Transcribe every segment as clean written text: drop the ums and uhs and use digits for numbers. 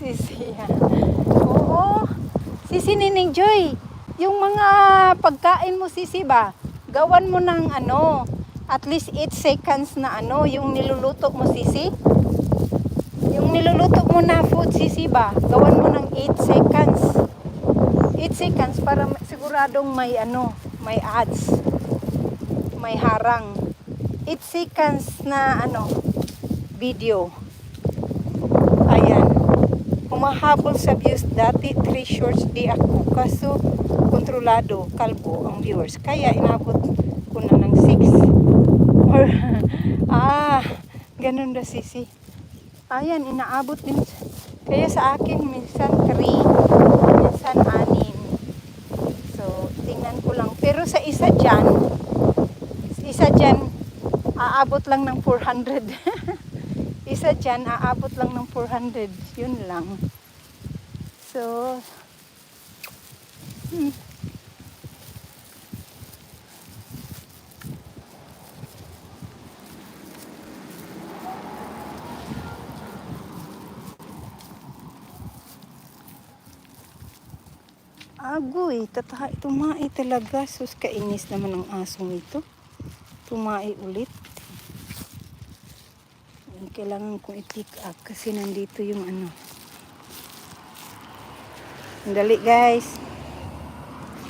Sisi yan. Oo. Sisi Nining Joy. Yung mga pagkain mo sisi ba? Gawan mo ng ano, at least 8 seconds na ano, yung niluluto mo sisi. Yung niluluto mo na food sisi ba? Gawan mo ng 8 seconds. 8 seconds para siguradong may ano, may ads. May harang. 8 seconds na ano, video. Ayan. Humahabol sa views dati 3 shorts di ako. Kaso kontrolado, kalbo ang viewers. Kaya inabot ko na ng 6. Or, ganun na sisi. Ayan, inaabot din. Kaya sa akin, minsan 3, minsan 6. So, tingnan ko lang. Pero sa isa dyan, aabot lang ng 400. Isa dyan, aabot lang ng 400. Yun lang. So, agoy, tumai talaga. Sus, kainis naman ang asong ito. Tumai ulit. Kailangan kong i-pick up kasi nandito yung ano. Dali guys.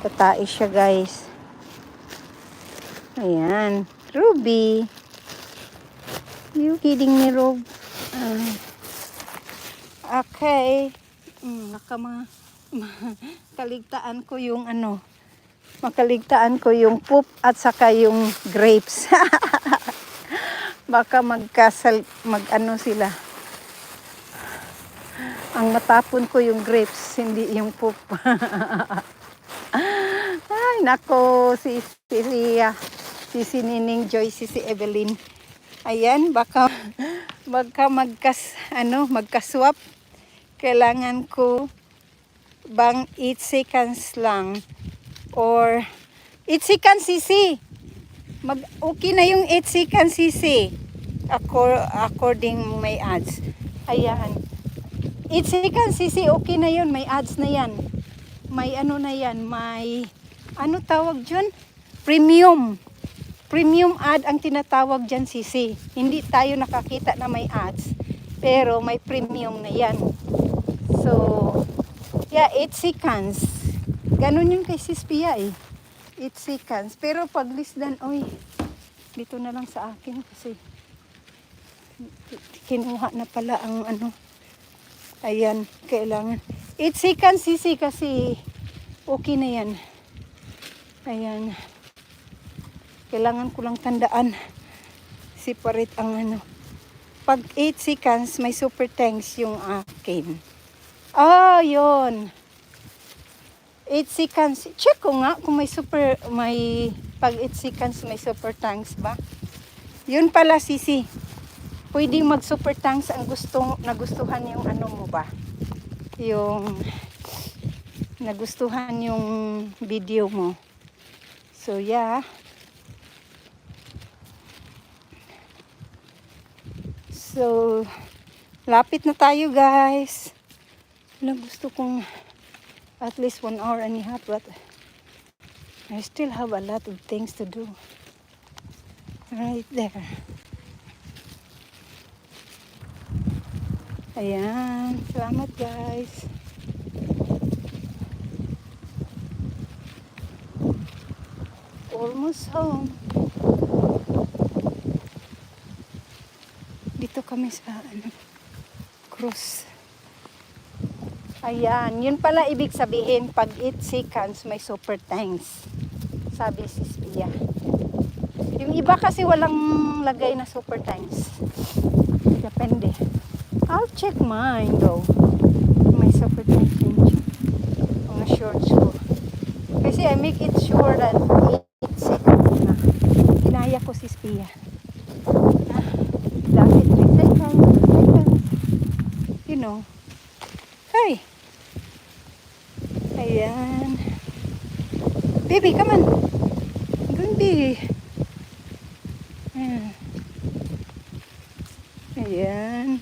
Tatai siya guys. Ayan. Ruby. You kidding me, Rob? Okay. Kaligtaan ko yung ano. Makaligtaan ko yung poop at saka yung grapes. Baka mag-ano sila. Ang matapon ko yung grapes, hindi yung poop. Ay, nako, si Nining Joy, si Evelyn. Ayan, baka magkaswap. Kailangan ko bang 8 seconds lang or 8 seconds sisi. Okay na yung 8 seconds sisi. According may ads. Ayan. 8 seconds sisi, okay na yun. May ads na yan. May ano na yan. May, ano tawag dyan? Premium. Premium ad ang tinatawag dyan sisi. Hindi tayo nakakita na may ads. Pero may premium na yan. So, yeah, 8 seconds. Ganun yun kay Sis Pia eh. 8 seconds. Pero pag less than, dito na lang sa akin kasi kinuha na pala ang ano. Ayan, kailangan. 8 seconds sisi kasi okay na yan. Ayan. Kailangan ko lang tandaan. Separate ang ano. Pag 8 seconds, may super thanks yung akin. Yun. 8 seconds. Check ko nga kung pag 8 seconds may super thanks ba? Yun pala sisi. Pwede mag super thanks ang nagustuhan yung ano mo ba? Yung nagustuhan yung video mo. So yeah. So lapit na tayo guys. Gusto kong at least 1 hour and a half, but I still have a lot of things to do. Right there. Ayan. Salamat guys. Almost home. Dito kami sa cruise. Ayan, yun pala ibig sabihin pag 8 seconds may super thanks. Sabi si Pia. Yung iba kasi walang lagay na super thanks. Depende. I'll check mine though. May super thanks din siya. Mga shorts ko. Kasi I make it sure that 8 seconds na. Kinaya ko si Pia. Dahil 3 seconds, 2 seconds. You know. Hey. Ayan. Baby, come on. Good baby. Ayan.